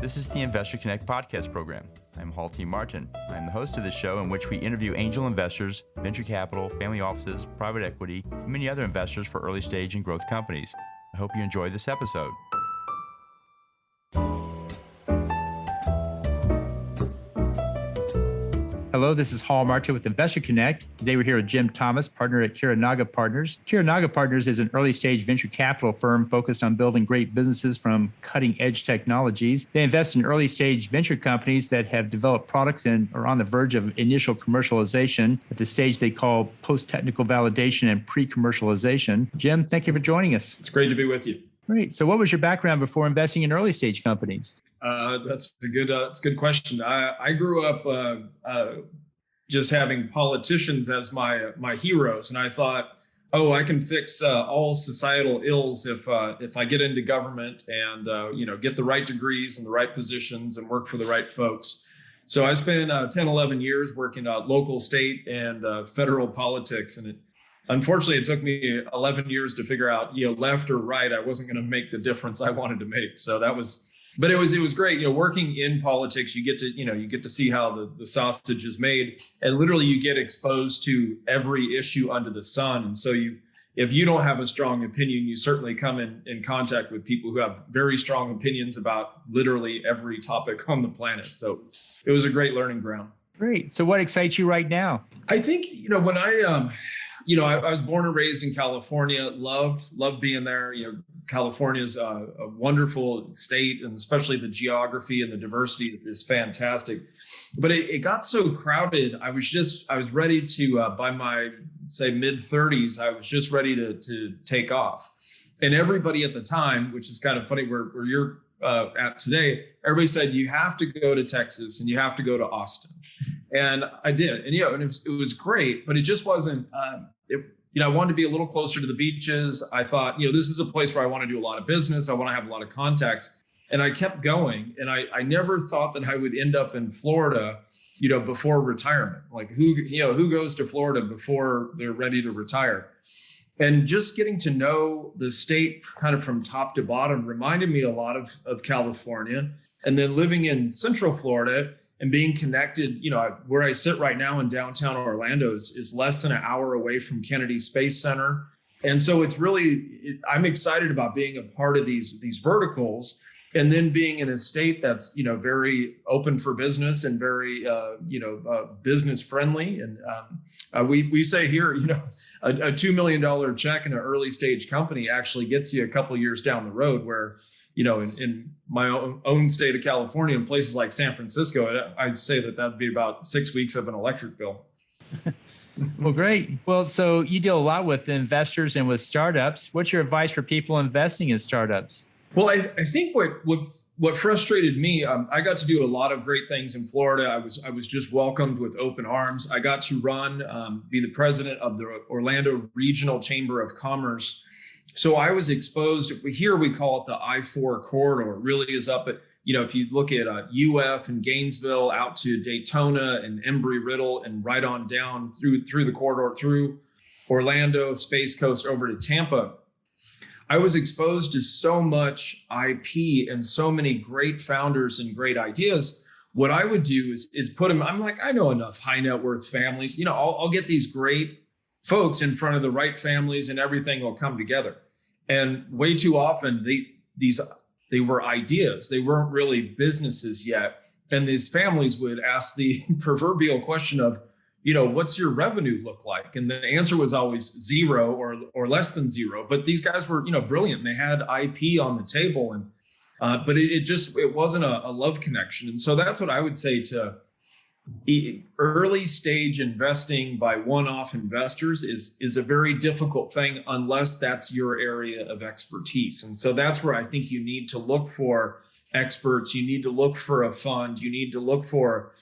This is the Investor Connect podcast program. I'm Hall T. Martin. I'm the host of this show in which we interview angel investors, venture capital, family offices, private equity, and many other investors for early stage and growth companies. I hope you enjoy this episode. Hello, this is Hall Martin with Investor Connect. Today we're here with Jim Thomas, partner at Kirenaga Partners. Kirenaga Partners is an early-stage venture capital firm focused on building great businesses from cutting-edge technologies. They invest in early-stage venture companies that have developed products and are on the verge of initial commercialization at the stage they call post-technical validation and pre-commercialization. Jim, thank you for joining us. It's great to be with you. Great. So what was your background before investing in early-stage companies? That's a good question. I grew up just having politicians as my heroes, and I thought, I can fix all societal ills if I get into government and get the right degrees and the right positions and work for the right folks. So I spent 10, 11 years working local, state, and federal politics, and unfortunately, it took me 11 years to figure out, left or right, I wasn't going to make the difference I wanted to make. So but it was great. Working in politics, you get to see how the sausage is made, and literally you get exposed to every issue under the sun. And so if you don't have a strong opinion, you certainly come in contact with people who have very strong opinions about literally every topic on the planet. So it was a great learning ground. Great. So what excites you right now? I think, when I was born and raised in California, loved being there. California is a wonderful state, and especially the geography and the diversity is fantastic. But it got so crowded. I was ready to, by my, say, mid-30s, I was just ready to take off. And everybody at the time, which is kind of funny where you're at today, everybody said, you have to go to Texas and you have to go to Austin. And I did. And, and it was great, but it just wasn't, I wanted to be a little closer to the beaches. I thought, this is a place where I want to do a lot of business. I want to have a lot of contacts. And I kept going. And I never thought that I would end up in Florida, before retirement. Like who goes to Florida before they're ready to retire? And just getting to know the state kind of from top to bottom reminded me a lot of California. And then living in Central Florida and being connected, where I sit right now in downtown Orlando is less than an hour away from Kennedy Space Center. And so it's really, I'm excited about being a part of these verticals, and then being in a state that's, very open for business and very, business friendly. And we say here, a $2 million check in an early stage company actually gets you a couple of years down the road, where in my own state of California, in places like San Francisco, I'd say that'd be about 6 weeks of an electric bill. Well, great. Well, so you deal a lot with investors and with startups. What's your advice for people investing in startups? Well, I think what frustrated me, I got to do a lot of great things in Florida. I was just welcomed with open arms. I got to be the president of the Orlando Regional Chamber of Commerce. So I was exposed, here we call it the I-4 corridor. It really is up at, if you look at UF and Gainesville out to Daytona and Embry-Riddle and right on down through the corridor, through Orlando, Space Coast over to Tampa. I was exposed to so much IP and so many great founders and great ideas. What I would do is put them, I'm like, I know enough high net worth families, I'll get these great folks in front of the right families and everything will come together. And way too often they were ideas. They weren't really businesses yet. And these families would ask the proverbial question of, what's your revenue look like? And the answer was always zero or less than zero. But these guys were, brilliant. They had IP on the table, and but it wasn't a love connection. And so that's what I would say to early stage investing by one-off investors is a very difficult thing unless that's your area of expertise. And so that's where I think you need to look for experts. You need to look for a fund. You need to look for,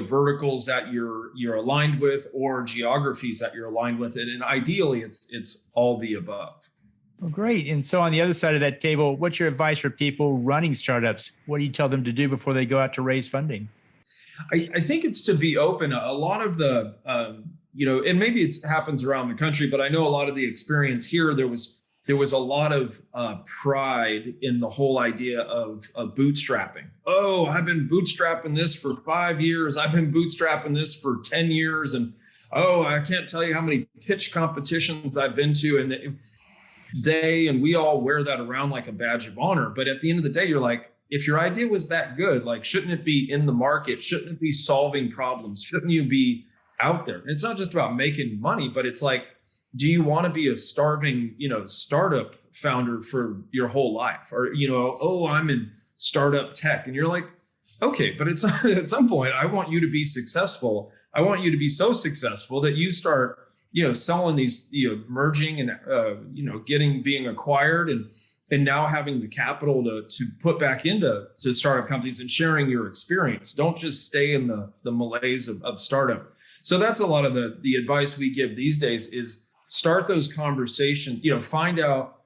verticals that you're aligned with, or geographies that you're aligned with. And ideally it's all the above. Well, great. And so on the other side of that table, what's your advice for people running startups? What do you tell them to do before they go out to raise funding? I think it's to be open. A lot of the, and maybe it happens around the country, but I know a lot of the experience here, there was there was a lot of pride in the whole idea of bootstrapping. Oh, I've been bootstrapping this for 5 years. I've been bootstrapping this for 10 years. And oh, I can't tell you how many pitch competitions I've been to. And we all wear that around like a badge of honor. But at the end of the day, you're like, if your idea was that good, like, shouldn't it be in the market? Shouldn't it be solving problems? Shouldn't you be out there? And it's not just about making money, but it's like, do you want to be a starving, startup founder for your whole life? Or, oh, I'm in startup tech. And you're like, okay, but it's at some point, I want you to be successful. I want you to be so successful that you start, selling these, merging and, being acquired and now having the capital to put back into startup companies and sharing your experience. Don't just stay in the malaise of startup. So that's a lot of the advice we give these days is start those conversations, find out,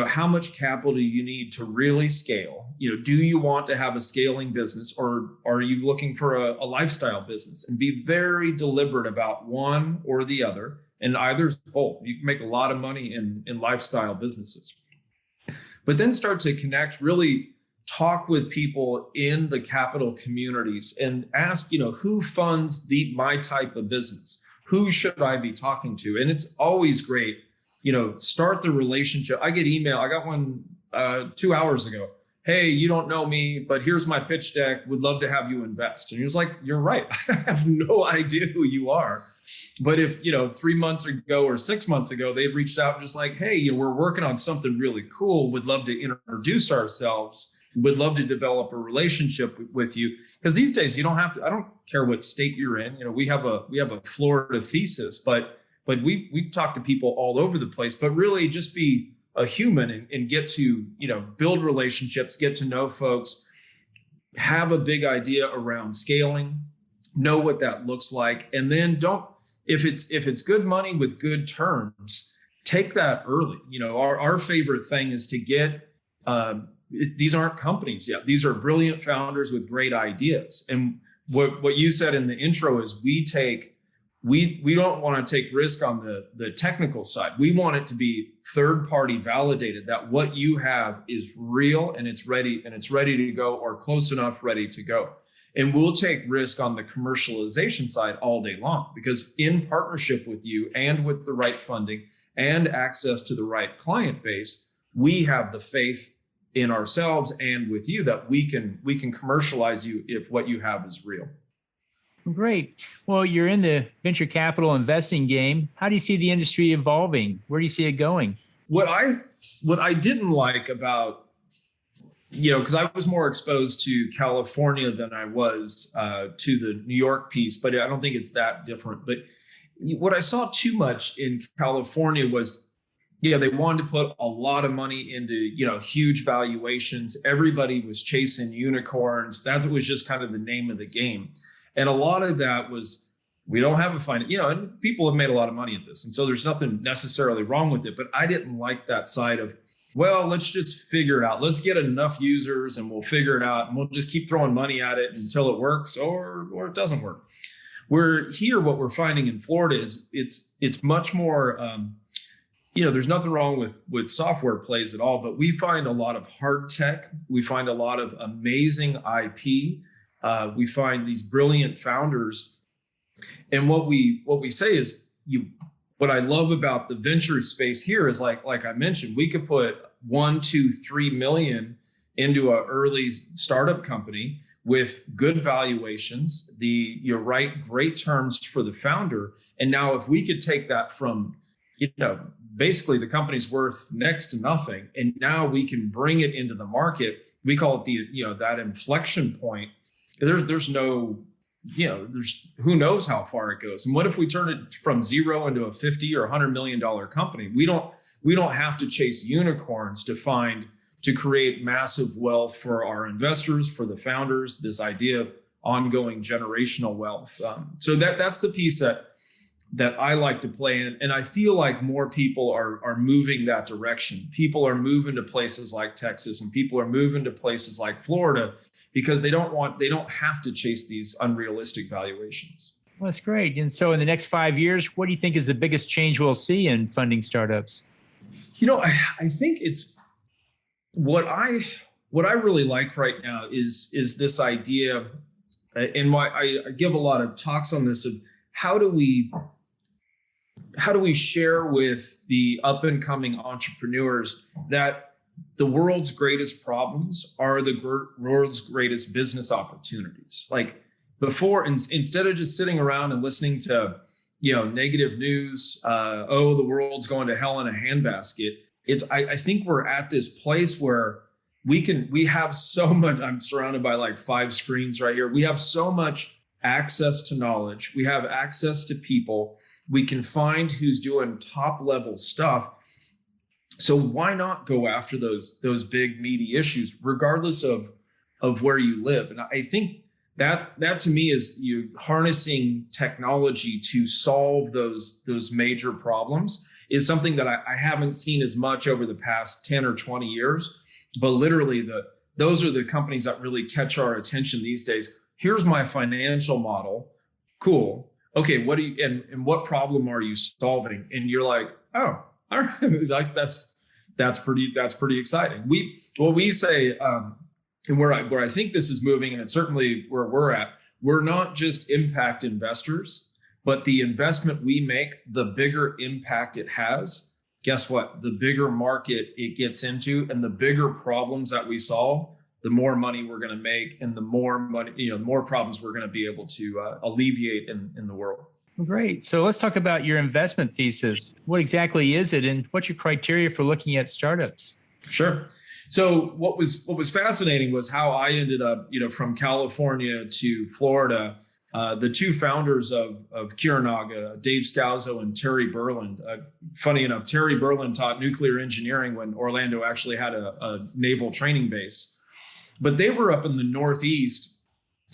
how much capital do you need to really scale? Do you want to have a scaling business, or are you looking for a lifestyle business? And be very deliberate about one or the other, and either's both. You can make a lot of money in lifestyle businesses. But then start to connect, really talk with people in the capital communities and ask, who funds my type of business? Who should I be talking to? And it's always great, start the relationship. I get email. I got one 2 hours ago. Hey, you don't know me, but here's my pitch deck. Would love to have you invest. And he was like, you're right. I have no idea who you are. But if, 3 months ago or 6 months ago, they'd reached out just like, hey, we're working on something really cool. Would love to introduce ourselves. Would love to develop a relationship with you. Because these days you don't have to, I don't care what state you're in. We have a Florida thesis, but we talk to people all over the place, but really just be a human and get to, build relationships, get to know folks, have a big idea around scaling, know what that looks like. And then if it's good money with good terms, take that early. Our favorite thing is to get, these aren't companies yet. These are brilliant founders with great ideas. And what you said in the intro is we don't want to take risk on the technical side. We want it to be third party validated that what you have is real and it's ready to go, or close enough ready to go. And we'll take risk on the commercialization side all day long, because in partnership with you and with the right funding and access to the right client base, we have the faith in ourselves and with you that we can commercialize you if what you have is real. Great. Well, you're in the venture capital investing game. How do you see the industry evolving? Where do you see it going? What I didn't like about, because I was more exposed to California than I was to the New York piece, but I don't think it's that different. But what I saw too much in California was, they wanted to put a lot of money into, huge valuations. Everybody was chasing unicorns. That was just kind of the name of the game. And a lot of that was, we don't have a finance, and people have made a lot of money at this. And so there's nothing necessarily wrong with it, but I didn't like that side of, well, let's just figure it out. Let's get enough users and we'll figure it out. And we'll just keep throwing money at it until it works or it doesn't work. What we're finding in Florida is it's much more, there's nothing wrong with software plays at all, but we find a lot of hard tech. We find a lot of amazing IP. We find these brilliant founders. And what we say is, what I love about the venture space here is like I mentioned, we could put 1, 2, 3 million into an early startup company with good valuations, great terms for the founder. And now if we could take that from, basically the company's worth next to nothing, and now we can bring it into the market. We call it that inflection point. There's no, there's who knows how far it goes. And what if we turn it from zero into a 50 or $100 million company? We don't have to chase unicorns to create massive wealth for our investors, for the founders, this idea of ongoing generational wealth. So that's the piece that I like to play in. And I feel like more people are moving that direction. People are moving to places like Texas, and people are moving to places like Florida, because they don't have to chase these unrealistic valuations. Well, that's great. And so in the next 5 years, what do you think is the biggest change we'll see in funding startups? I think it's what I really like right now is this idea, and why I give a lot of talks on this, of how do we share with the up and coming entrepreneurs that the world's greatest problems are the world's greatest business opportunities. Like before, instead of just sitting around and listening to, negative news, the world's going to hell in a handbasket. I think we're at this place where we have so much. I'm surrounded by like 5 screens right here. We have so much access to knowledge. We have access to people. We can find who's doing top level stuff. So why not go after those big meaty issues, regardless of where you live? And I think that to me is you harnessing technology to solve those major problems is something that I haven't seen as much over the past 10 or 20 years. But literally those are the companies that really catch our attention these days. Here's my financial model. Cool. Okay, and what problem are you solving? And you're like, oh, all right, like that's pretty exciting. We say, and where I think this is moving, and it's certainly where we're at, we're not just impact investors, but the investment we make, the bigger impact it has. Guess what? The bigger market it gets into, and the bigger problems that we solve, the more money we're going to make, and the more money, the more problems we're going to be able to alleviate in the world. Great. So let's talk about your investment thesis. What exactly is it, and what's your criteria for looking at startups? Sure. So what was fascinating was how I ended up, from California to Florida. The 2 founders of Kirenaga, Dave Scalzo and Terry Berland. Funny enough, Terry Berland taught nuclear engineering when Orlando actually had a naval training base. But they were up in the Northeast,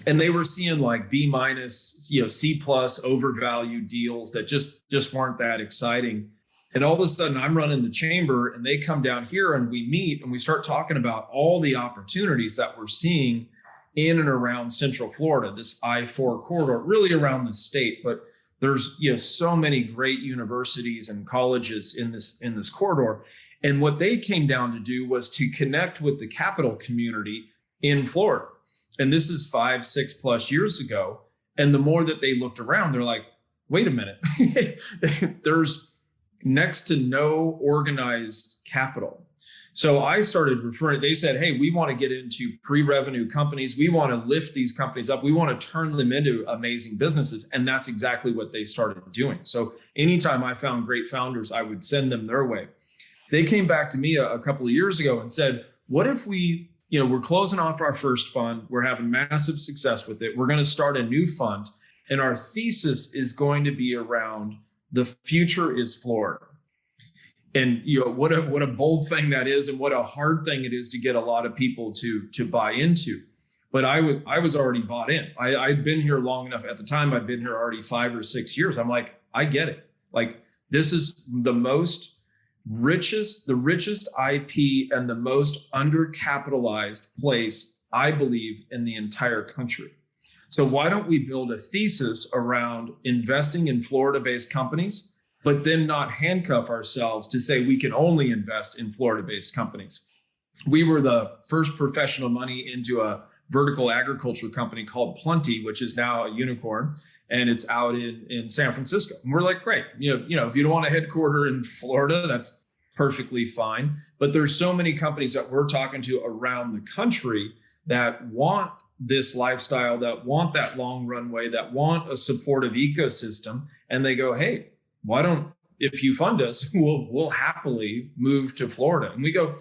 and they were seeing like B-, C+ overvalued deals that just weren't that exciting. And all of a sudden I'm running the chamber, and they come down here and we meet and we start talking about all the opportunities that we're seeing in and around Central Florida, this I-4 corridor, really around the state. But there's so many great universities and colleges in this corridor. And what they came down to do was to connect with the capital community in Florida. And this is 5, 6+ years ago. And the more that they looked around, they're like, wait a minute, there's next to no organized capital. So I started referring, they said, hey, we want to get into pre-revenue companies. We want to lift these companies up. We want to turn them into amazing businesses. And that's exactly what they started doing. So anytime I found great founders, I would send them their way. They came back to me a couple of years ago and said, what if we're closing off our first fund. We're having massive success with it. We're going to start a new fund. And our thesis is going to be around the future is Florida. And what a bold thing that is, and what a hard thing it is to get a lot of people to buy into. But I was already bought in. I'd been here long enough. At the time, I'd been here already 5 or 6 years. I'm like, I get it. Like, this is the richest IP and the most undercapitalized place, I believe, in the entire country. So why don't we build a thesis around investing in Florida-based companies, but then not handcuff ourselves to say we can only invest in Florida-based companies? We were the first professional money into a vertical agriculture company called Plenty, which is now a unicorn, and it's out in San Francisco. And we're like, great, if you don't want a headquarter in Florida, that's perfectly fine. But there's so many companies that we're talking to around the country that want this lifestyle, that want that long runway, that want a supportive ecosystem. And they go, hey, if you fund us, we'll happily move to Florida. And we go,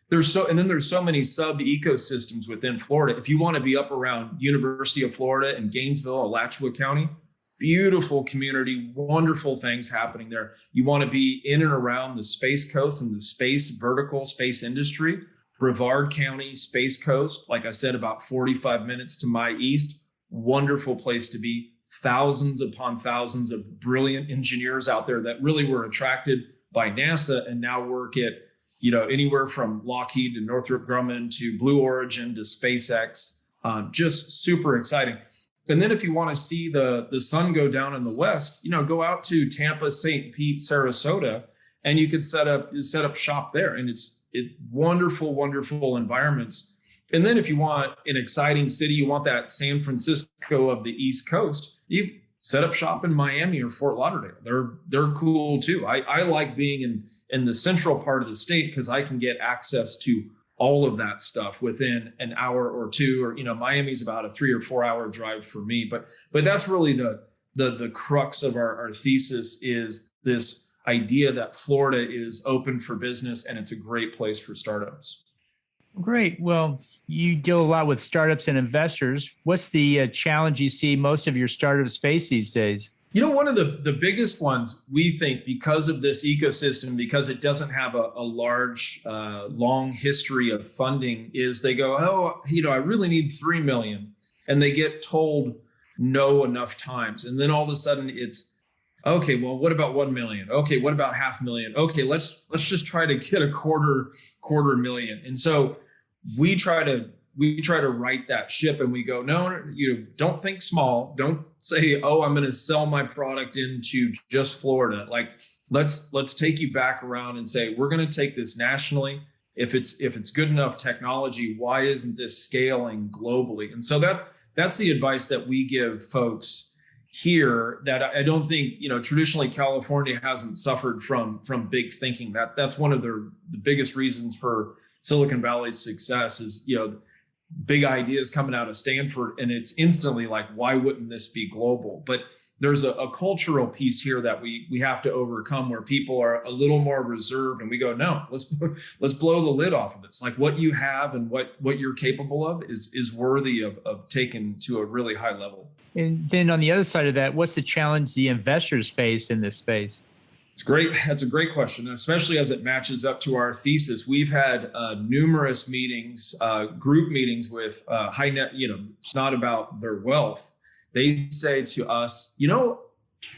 there's so many sub ecosystems within Florida. If you want to be up around University of Florida in Gainesville, Alachua County, beautiful community, wonderful things happening there. You want to be in and around the Space Coast and the vertical space industry, Brevard County, Space Coast, like I said, about 45 minutes to my east, wonderful place to be. Thousands upon thousands of brilliant engineers out there that really were attracted by NASA and now work at, anywhere from Lockheed to Northrop Grumman to Blue Origin to SpaceX. Just super exciting. And then if you want to see the sun go down in the west, go out to Tampa, St. Pete, Sarasota, and you could set up shop there, and it's wonderful environments. And then if you want an exciting city, you want that San Francisco of the East Coast, you set up shop in Miami or Fort Lauderdale. They're cool too. I like being in the central part of the state because I can get access to all of that stuff within an hour or two, or, Miami's about a 3 or 4 hour drive for me. But that's really the crux of our thesis, is this idea that Florida is open for business and it's a great place for startups. Great. Well, you deal a lot with startups and investors. What's the challenge you see most of your startups face these days? One of the biggest ones, we think, because of this ecosystem, because it doesn't have a large, long history of funding, is they go, I really need 3 million. And they get told no enough times. And then all of a sudden it's, okay, well, what about 1 million? Okay, what about 500,000? Okay, let's just try to get a quarter million. And so we try to right that ship, and we go, no, don't think small. Don't say, I'm going to sell my product into just Florida. Like, let's take you back around and say, we're going to take this nationally. If it's good enough technology, why isn't this scaling globally? And so that's the advice that we give folks here, that I don't think, traditionally California hasn't suffered from big thinking. That's one of the biggest reasons for Silicon Valley's success is, big ideas coming out of Stanford, and it's instantly like, why wouldn't this be global? But there's a cultural piece here that we have to overcome, where people are a little more reserved, and we go, no, let's blow the lid off of this. Like, what you have and what you're capable of is worthy of taken to a really high level. And then on the other side of that, what's the challenge the investors face in this space? It's great. That's a great question, especially as it matches up to our thesis. We've had numerous meetings, group meetings with high net, it's not about their wealth. They say to us,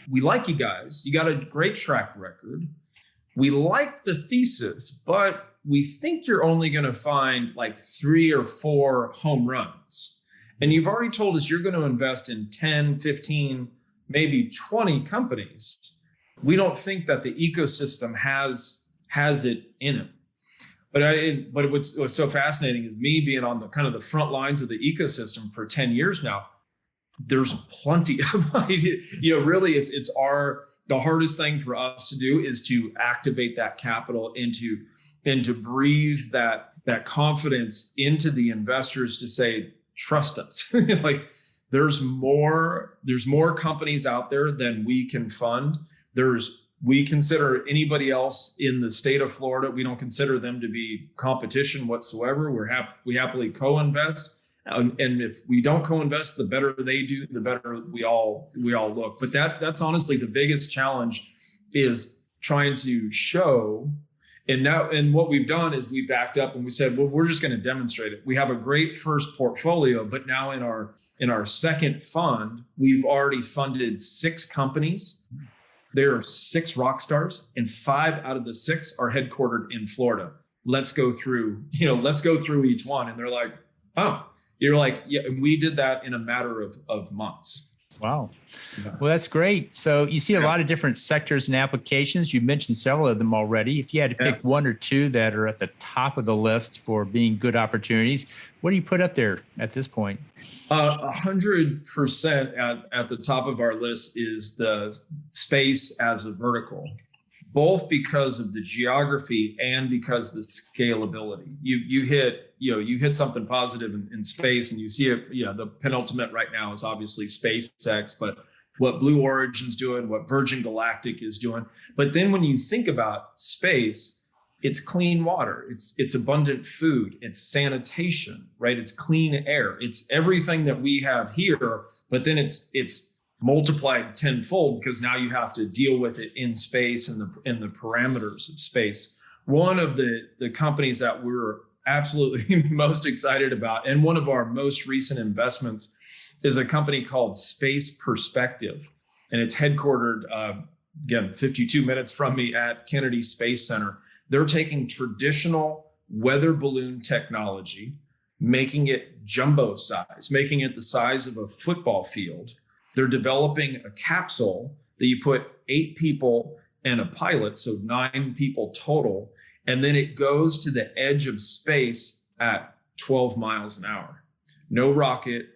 we like you guys. You got a great track record. We like the thesis, but we think you're only going to find like 3 or 4 home runs. And you've already told us you're going to invest in 10, 15, maybe 20 companies. We don't think that the ecosystem has it in it. But what's so fascinating is me being on the kind of the front lines of the ecosystem for 10 years now. There's plenty of ideas. Really, it's the hardest thing for us to do is to activate that capital and to breathe that confidence into the investors to say, trust us. Like, there's more companies out there than we can fund. We consider anybody else in the state of Florida, we don't consider them to be competition whatsoever. We happily co-invest. And if we don't co-invest, the better they do, the better we all look. But that's honestly the biggest challenge, is trying to show. And what we've done is we backed up and we said, well, we're just going to demonstrate it. We have a great first portfolio, but now in our second fund, we've already funded 6 companies. There are 6 rock stars, and 5 out of the 6 are headquartered in Florida. Let's go through each one. And they're like, oh, you're like, yeah, and we did that in a matter of months. Wow. Well, that's great. So you see a lot of different sectors and applications. You mentioned several of them already. If you had to pick 1 or 2 that are at the top of the list for being good opportunities, what do you put up there at this point? 100% at the top of our list is the space as a vertical, both because of the geography and because the scalability. You hit something positive in space, and you see it. The penultimate right now is obviously SpaceX, but what Blue Origin's doing, what Virgin Galactic is doing. But then when you think about space, it's clean water, it's abundant food, it's sanitation, right? It's clean air, it's everything that we have here, but then it's multiplied tenfold, because now you have to deal with it in space and the parameters of space. One of the companies that we're absolutely most excited about, and one of our most recent investments, is a company called Space Perspective, and it's headquartered again 52 minutes from me at Kennedy Space Center. They're taking traditional weather balloon technology, making it jumbo size, making it the size of a football field. They're developing a capsule that you put 8 people and a pilot, so 9 people total. And then it goes to the edge of space at 12 miles an hour. No rocket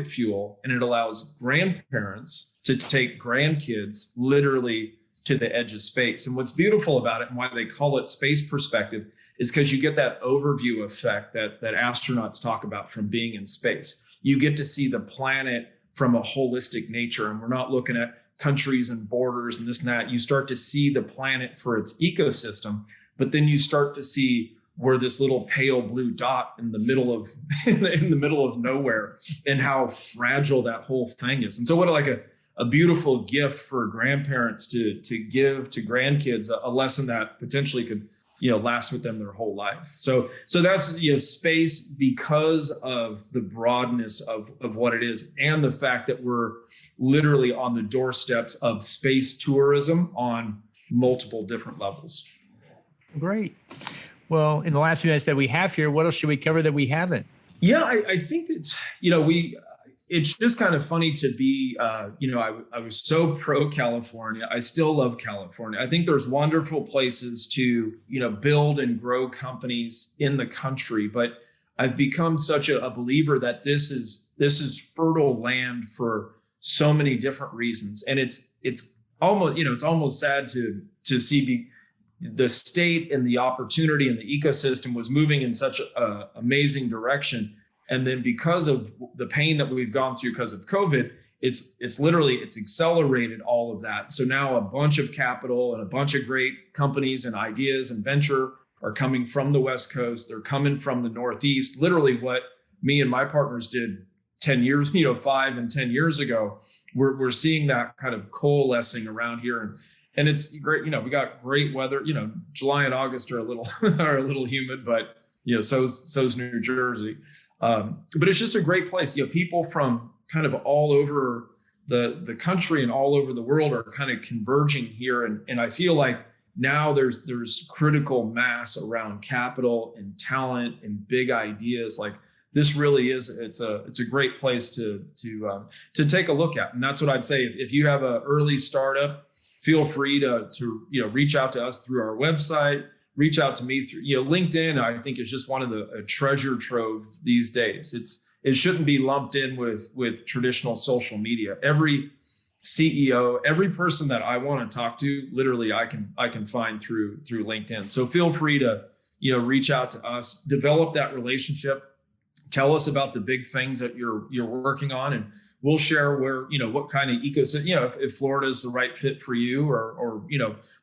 fuel. And it allows grandparents to take grandkids literally to the edge of space. And what's beautiful about it, and why they call it space perspective, is because you get that overview effect that astronauts talk about from being in space. You get to see the planet from a holistic nature, and we're not looking at countries and borders and this and that. You start to see the planet for its ecosystem, but then you start to see we're this little pale blue dot in the middle of in the middle of nowhere, and how fragile that whole thing is. And so what a beautiful gift for grandparents to give to grandkids, a lesson that potentially could last with them their whole life. So that's space, because of the broadness of what it is, and the fact that we're literally on the doorsteps of space tourism on multiple different levels. Great. Well, in the last few minutes that we have here, what else should we cover that we haven't? Yeah, I think it's, it's just kind of funny to be, I was so pro California. I still love California. I think there's wonderful places to, build and grow companies in the country. But I've become such a believer that this is fertile land for so many different reasons. And it's almost, it's almost sad to see the state and the opportunity and the ecosystem was moving in such an amazing direction. And then because of the pain that we've gone through because of COVID, it's accelerated all of that. So now a bunch of capital and a bunch of great companies and ideas and venture are coming from the West Coast. They're coming from the Northeast. Literally what me and my partners did 10 years, 5 and 10 years ago, we're seeing that kind of coalescing around here. And it's great. We got great weather. July and August are a little humid, but so's New Jersey. But it's just a great place. People from kind of all over the country and all over the world are kind of converging here. And I feel like now there's critical mass around capital and talent and big ideas. Like this really is, it's a great place to take a look at. And that's what I'd say. If you have an early startup, feel free to reach out to us through our website. Reach out to me through, LinkedIn, I think is just one of a treasure trove these days. It shouldn't be lumped in with traditional social media. Every CEO, every person that I want to talk to, literally I can find through LinkedIn. So feel free to, reach out to us, develop that relationship. Tell us about the big things that you're working on, and we'll share where, what kind of ecosystem, if Florida is the right fit for you, or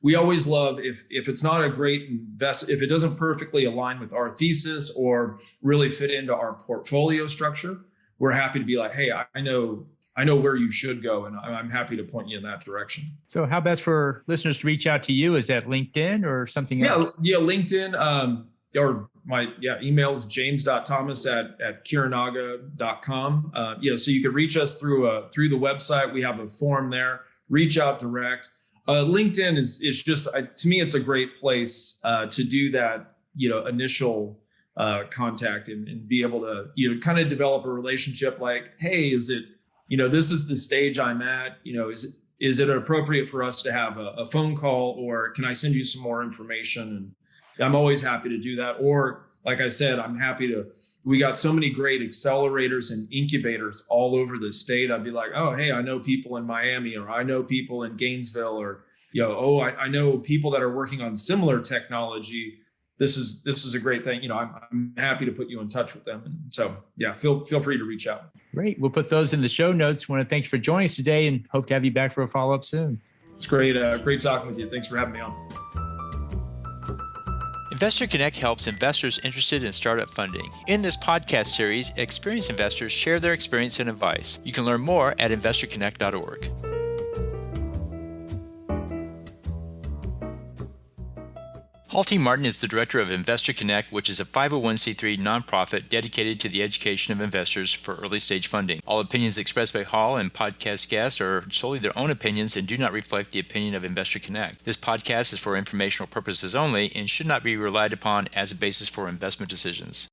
we always love if it's not a great if it doesn't perfectly align with our thesis or really fit into our portfolio structure, we're happy to be like, hey, I know where you should go, and I'm happy to point you in that direction. So how best for listeners to reach out to you? Is that LinkedIn or something else? Yeah, LinkedIn, or my email is james.thomas@kirenaga.com. So you can reach us through the website. We have a form there. Reach out direct. LinkedIn is just, to me, it's a great place to do that, Initial contact and be able to, kind of develop a relationship. Like, hey, is it, this is the stage I'm at. Is it appropriate for us to have a phone call, or can I send you some more information? And I'm always happy to do that. Or like I said, we got so many great accelerators and incubators all over the state. I'd be like, oh, hey, I know people in Miami, or I know people in Gainesville, or, I know people that are working on similar technology. This is a great thing. I'm happy to put you in touch with them. And so, yeah, feel free to reach out. Great. We'll put those in the show notes. Want to thank you for joining us today, and hope to have you back for a follow-up soon. It's great. Great talking with you. Thanks for having me on. Investor Connect helps investors interested in startup funding. In this podcast series, experienced investors share their experience and advice. You can learn more at investorconnect.org. Paul T. Martin is the director of Investor Connect, which is a 501c3 nonprofit dedicated to the education of investors for early-stage funding. All opinions expressed by Hall and podcast guests are solely their own opinions and do not reflect the opinion of Investor Connect. This podcast is for informational purposes only and should not be relied upon as a basis for investment decisions.